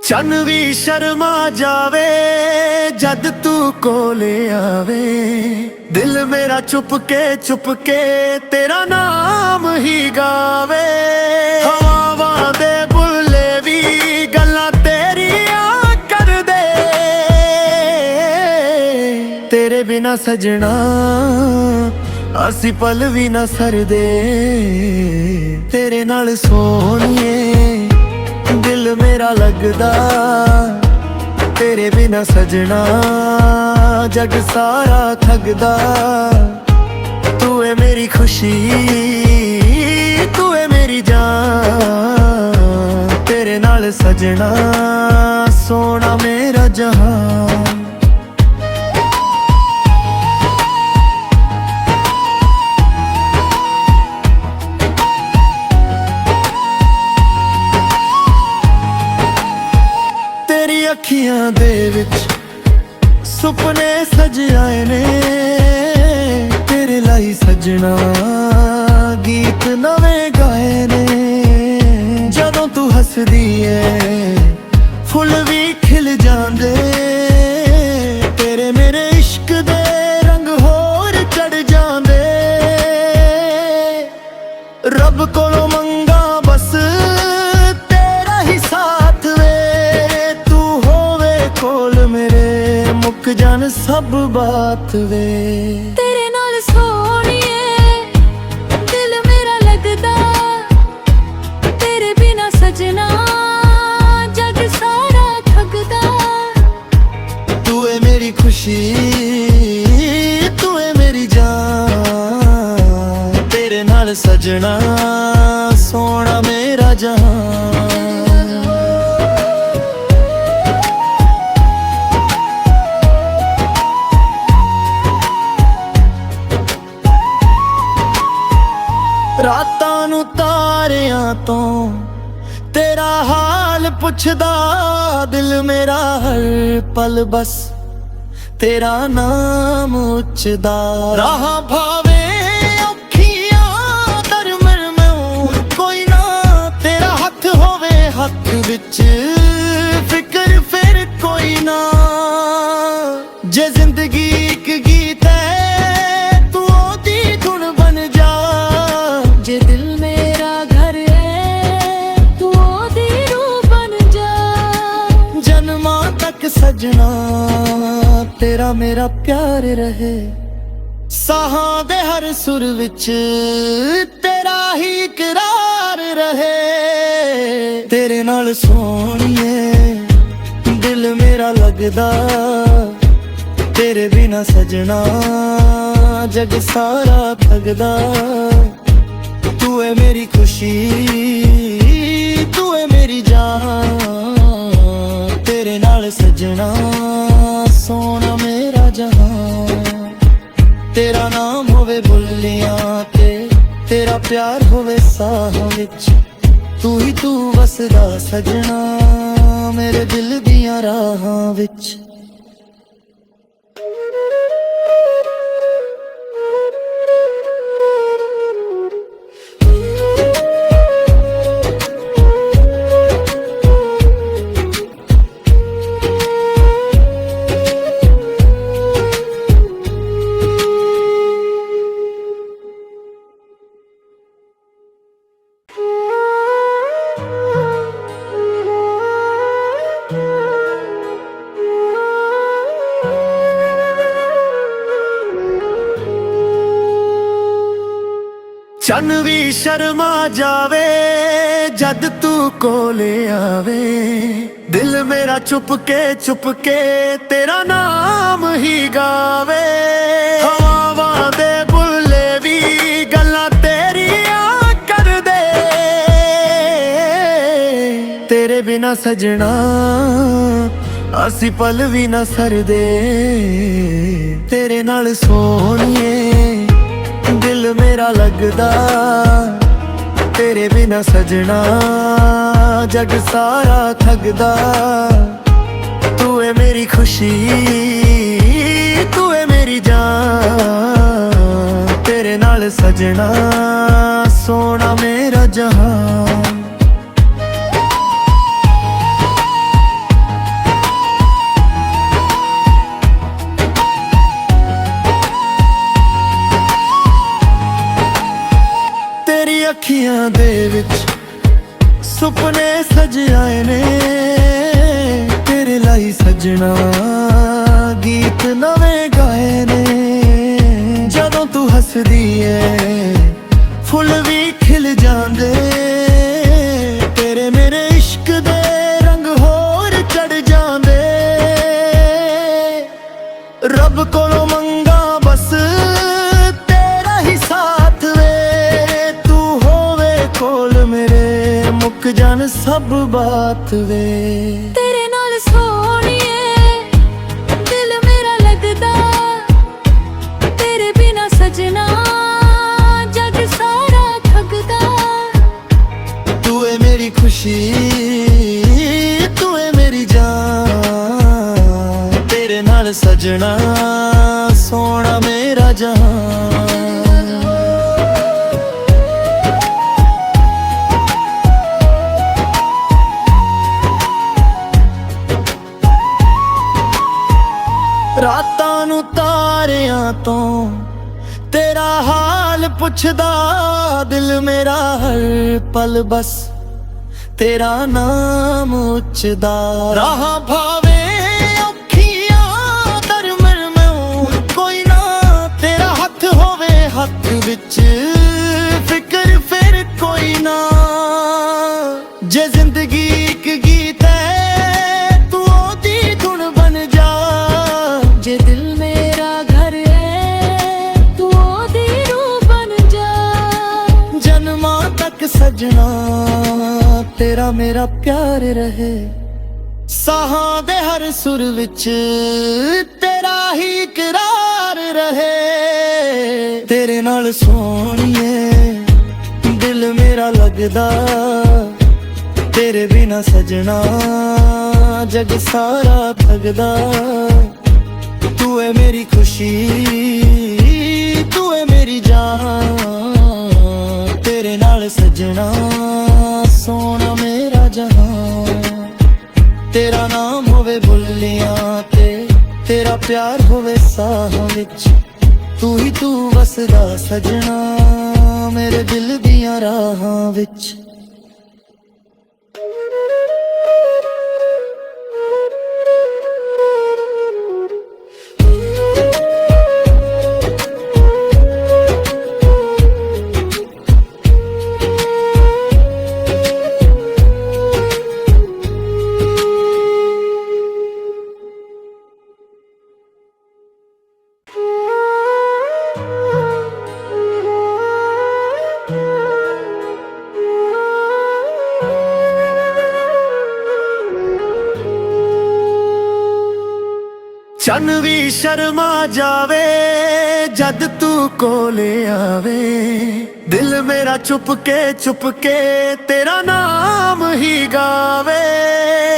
ਚੰਨ ਵੀ ਸ਼ਰਮਾ ਜਾਵੇ ਜਦ ਤੂੰ ਕੋਲੇ ਆਵੇ। ਦਿਲ ਮੇਰਾ ਚੁੱਪ ਕੇ ਤੇਰਾ ਨਾਮ ਹੀ ਗਾਵੇ। ਹਵਾਵਾਂ ਦੇ ਬੁੱਲੇ ਵੀ ਗੱਲਾਂ ਤੇਰੀਆਂ ਕਰਦੇ। ਤੇਰੇ ਬਿਨਾ ਸਜਣਾ ਅਸੀਂ ਪਲ ਵੀ ਨਾ ਸਰਦੇ। ਤੇਰੇ ਨਾਲ ਸੋਹਣੀਏ ਦਿਲ ਮੇਰਾ ਲੱਗਦਾ। ਤੇਰੇ ਬਿਨਾ ਸਜਣਾ ਜਗ ਸਾਰਾ ਥੱਕਦਾ। ਤੂੰ ਏ ਮੇਰੀ ਖੁਸ਼ੀ, ਤੂੰ ਏ ਮੇਰੀ ਜਾਨ। ਤੇਰੇ ਨਾਲ ਸਜਣਾ ਸੋਹਣਾ ਮੇਰਾ ਜਹਾਨ। ਅੱਖੀਆਂ ਦੇ ਵਿੱਚ ਸੁਪਨੇ ਸਜ ਆਏ ਨੇ। ਤੇਰੇ ਲਈ ਸਜਣਾ ਗੀਤ ਨਵੇਂ ਗਾਏ ਨੇ। ਜਦੋਂ ਤੂੰ ਹੱਸਦੀ ਏ ਫੁੱਲ ਵੀ ਖਿਲ ਜਾਂਦੇ। ਤੇਰੇ ਮੇਰੇ ਇਸ਼ਕ ਦੇ ਰੰਗ ਹੋਰ ਚੜ ਜਾਂਦੇ। ਰੱਬ ਕੋਲੋਂ ਮੰਗਾ ਬਸ ਤੇਰਾ ਹੀ ਸਾਥ ਵੇ। ਕੋਲ ਮੇਰੇ ਮੁੱਕ ਜਾਣ ਸਭ ਬਾਤ ਵੇ। ਤੇਰੇ ਨਾਲ ਸੋਹਣੀਏ ਦਿਲ ਮੇਰਾ ਲੱਗਦਾ। ਤੇਰੇ ਬਿਨਾ ਸਜਣਾ ਜਗ ਸਾਰਾ ਥੱਕਦਾ। ਤੂੰ ਏ ਮੇਰੀ ਖੁਸ਼ੀ, ਤੂੰ ਏ ਮੇਰੀ ਜਾਨ। ਤੇਰੇ ਨਾਲ ਸਜਣਾ ਸੋਹਣਾ ਮੇਰਾ ਜਹਾਨ। ਰਾਤਾਂ ਨੂੰ ਤਾਰਿਆਂ ਤੋਂ ਤੇਰਾ ਹਾਲ ਪੁੱਛਦਾ। ਦਿਲ ਮੇਰਾ ਹਰ ਪਲ ਬਸ ਤੇਰਾ ਨਾਮ ਉੱਚਦਾ। ਰਾਹਾਂ ਭਾਵੇਂ ਔਖੀਆਂ ਦਰਮਿਆਨ ਕੋਈ ਨਾ। ਤੇਰਾ ਹੱਥ ਹੋਵੇ ਹੱਥ ਵਿੱਚ ਫਿਕਰ ਫਿਰ ਕੋਈ ਨਾ। ਜੇ ਜ਼ਿੰਦਗੀ ਇੱਕ ਗੀਤ ਹੈ ਤੂੰ ਉਹਦੀ ਧੁਨ ਬਣ ਜਾ। ਜੇ ਦਿਲ ਮੇਰਾ ਘਰ ਹੈ ਤੂੰ ਉਹਦੀ ਰੂਹ ਬਣ ਜਾ। ਜਨਮਾਂ ਤੱਕ ਸਜਣਾ ਤੇਰਾ ਮੇਰਾ ਪਿਆਰ ਰਹੇ। ਸਾਹਾਂ ਦੇ ਹਰ ਸੁਰ ਵਿੱਚ ਤੇਰਾ ਹੀ ਇਕਰਾਰ ਰਹੇ। ਤੇਰੇ ਨਾਲ ਸੋਹਣੀਏ ਦਿਲ ਮੇਰਾ ਲੱਗਦਾ। ਤੇਰੇ ਬਿਨਾ ਸਜਣਾ ਜਗ ਸਾਰਾ ਥੱਕਦਾ। ਤੂੰ ਏ ਮੇਰੀ ਖੁਸ਼ੀ, ਤੂੰ ਏ ਮੇਰੀ ਜਾਨ। ਤੇਰੇ ਨਾਲ ਸਜਣਾ ਸੋਹਣਾ ਮੇਰਾ ਜਹਾਨ। ਤੇਰਾ ਨਾਮ ਹੋਵੇ ਬੁੱਲਿਆਂ ਤੇ ਤੇਰਾ ਪਿਆਰ ਹੋਵੇ ਸਾਹਾਂ ਵਿੱਚ। ਤੂੰ ਹੀ ਤੂੰ ਵਸਦਾ ਸਜਣਾ ਮੇਰੇ ਦਿਲ ਦੀਆਂ ਰਾਹਾਂ ਵਿੱਚ। ਚੰਨ ਵੀ ਸ਼ਰਮਾ ਜਾਵੇ ਜਦ ਤੂੰ ਕੋਲੇ ਆਵੇ। ਦਿਲ ਮੇਰਾ ਚੁੱਪ ਕੇ ਤੇਰਾ ਨਾਮ ਹੀ ਗਾਵੇ। ਹਵਾਵਾਂ ਦੇ ਬੁੱਲੇ ਵੀ ਗੱਲਾਂ ਤੇਰੀਆਂ ਕਰਦੇ। ਤੇਰੇ ਬਿਨਾ ਸਜਣਾ ਅਸੀਂ ਪਲ ਵੀ ਨਾ ਸਰਦੇ। ਤੇਰੇ ਨਾਲ ਸੋਹਣੀਏ ਦਿਲ ਮੇਰਾ ਲੱਗਦਾ। ਤੇਰੇ ਬਿਨਾ ਸਜਣਾ ਜਗ ਸਾਰਾ ਥੱਕਦਾ। ਤੂੰ ਏ ਮੇਰੀ ਖੁਸ਼ੀ, ਤੂੰ ਏ ਮੇਰੀ ਜਾਨ। ਤੇਰੇ ਨਾਲ ਸਜਣਾ ਸੋਹਣਾ ਮੇਰਾ ਜਹਾਨ। ਅੱਖੀਆਂ ਦੇ ਵਿੱਚ ਸੁਪਨੇ ਸਜ ਆਏ ਨੇ ਤੇਰੇ ਲਈ ਸਜਣਾ ਗੀਤ ਨਵੇਂ ਗਾਏ ਨੇ ਜਦੋਂ ਤੂੰ ਹੱਸਦੀ ਏ ਫੁੱਲ ਵੀ ਖਿਲ ਜਾਂਦੇ ਤੇਰੇ ਮੇਰੇ ਇਸ਼ਕ ਦੇ ਰੰਗ ਹੋਰ ਚੜ ਜਾਂਦੇ ਰੱਬ ਕੋਲੋਂ ਮੰਗਾ ਬਸ ਤੇਰਾ ਹੀ ਸਾਥ ਵੇ ਤੂੰ ਹੋਵੇ ਕੋਲ ਮੇਰੇ ਮੁੱਕ ਜਾਣ ਸਭ ਬਾਤ ਵੇ ਤੇਰੇ ਨਾਲ ਸੋਹਣੀਏ ਦਿਲ ਮੇਰਾ ਲੱਗਦਾ ਤੇਰੇ ਬਿਨਾ ਸਜਣਾ ਜਗ ਸਾਰਾ ਥੱਕਦਾ ਤੂੰ ਏ ਮੇਰੀ ਖੁਸ਼ੀ ਤੂੰ ਏ ਮੇਰੀ ਜਾਨ ਤੇਰੇ ਨਾਲ ਸਜਣਾ ਸੋਹਣਾ ਮੇਰਾ ਜਹਾਨ ਰਾਤਾਂ ਨੂੰ ਤਾਰਿਆਂ ਤੋਂ ਤੇਰਾ ਹਾਲ ਪੁੱਛਦਾ ਦਿਲ ਮੇਰਾ ਹਰ ਪਲ ਬਸ ਤੇਰਾ ਨਾਮ ਉੱਚਦਾ ਰਾਹਾਂ ਭਾਵੇਂ ਔਖੀਆਂ ਦਰਮਿਆਨ ਮੈਂ ਕੋਈ ਨਾ ਤੇਰਾ ਹੱਥ ਹੋਵੇ ਹੱਥ ਵਿੱਚ ਫਿਕਰ ਫਿਰ ਕੋਈ ਨਾ ਜੇ ਜ਼ਿੰਦਗੀ ਇੱਕ ਗੀਤ ਹੈ ਤੂੰ ਉਹਦੀ ਧੁਨ ਬਣ ਜਾ ਜੇ ਦਿਲ ਮੇਰਾ ਘਰ ਹੈ ਤੂੰ ਉਹਦੀ ਰੂਹ ਬਣ ਜਾ ਜਨਮਾਂ ਤੱਕ ਸਜਣਾ ਤੇਰਾ ਮੇਰਾ ਪਿਆਰ ਰਹੇ ਸਾਹਾਂ ਦੇ ਹਰ ਸੁਰ ਵਿੱਚ ਤੇਰਾ ਹੀ ਇਕਰਾਰ ਰਹੇ ਤੇਰੇ ਨਾਲ ਸੋਹਣੀਏ ਦਿਲ ਮੇਰਾ ਲੱਗਦਾ ਤੇਰੇ ਬਿਨਾ ਸਜਣਾ ਜਗ ਸਾਰਾ ਥੱਕਦਾ ਤੂੰ ਏ ਮੇਰੀ ਖੁਸ਼ੀ ਤੂੰ ਏ ਮੇਰੀ ਜਾਨ ਤੇਰੇ ਨਾਲ ਸਜਣਾ ਸੋਹਣਾ ਮੇਰਾ ਜਹਾਨ ਤੇਰਾ ਨਾਮ ਹੋਵੇ ਬੁੱਲੀਆਂ ਤੇ ਤੇਰਾ ਪਿਆਰ ਹੋਵੇ ਸਾਹਾਂ ਵਿੱਚ ਤੂੰ ਹੀ ਤੂੰ ਵਸਦਾ ਸਜਣਾ ਮੇਰੇ ਦਿਲ ਦੀਆਂ ਰਾਹਾਂ ਵਿੱਚ ਚੰਨ ਵੀ ਸ਼ਰਮਾ ਜਾਵੇ ਜਦ ਤੂੰ ਕੋਲੇ ਆਵੇ ਦਿਲ ਮੇਰਾ ਚੁੱਪ ਕੇ ਤੇਰਾ ਨਾਮ ਹੀ ਗਾਵੇ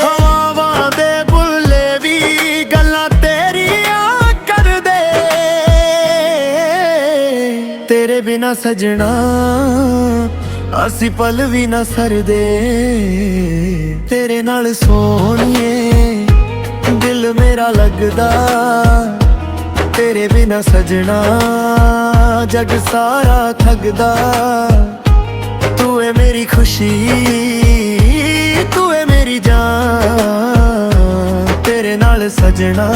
ਹਵਾਵਾਂ ਦੇ ਬੁੱਲੇ ਵੀ ਗੱਲਾਂ ਤੇਰੀਆਂ ਕਰਦੇ ਤੇਰੇ ਬਿਨਾ ਸਜਣਾ ਅਸੀਂ ਪਲ ਵੀ ਨਾ ਸਰਦੇ ਤੇਰੇ ਨਾਲ ਸੋਹਣੀਏ ਦਿਲ ਮੇਰਾ ਲੱਗਦਾ ਤੇਰੇ ਬਿਨਾ ਸਜਣਾ ਜਗ ਸਾਰਾ ਥੱਕਦਾ ਤੂੰ ਏ ਮੇਰੀ ਖੁਸ਼ੀ ਤੂੰ ਏ ਮੇਰੀ ਜਾਨ ਤੇਰੇ ਨਾਲ ਸਜਣਾ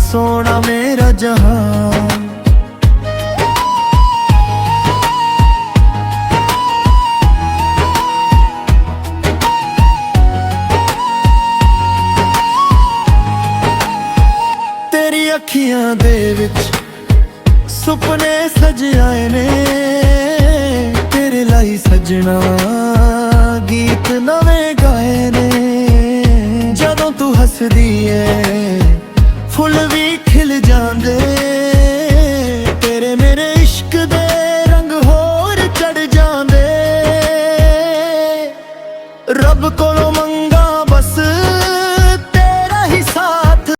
ਸੋਹਣਾ ਮੇਰਾ ਜਹਾਨ ਅੱਖੀਆਂ ਦੇ ਵਿੱਚ ਸੁਪਨੇ ਸਜ ਆਏ ਨੇ ਤੇਰੇ ਲਈ ਸਜਣਾ ਗੀਤ ਨਵੇਂ ਗਾਏ ਨੇ ਜਦੋਂ ਤੂੰ ਹੱਸਦੀ ਏ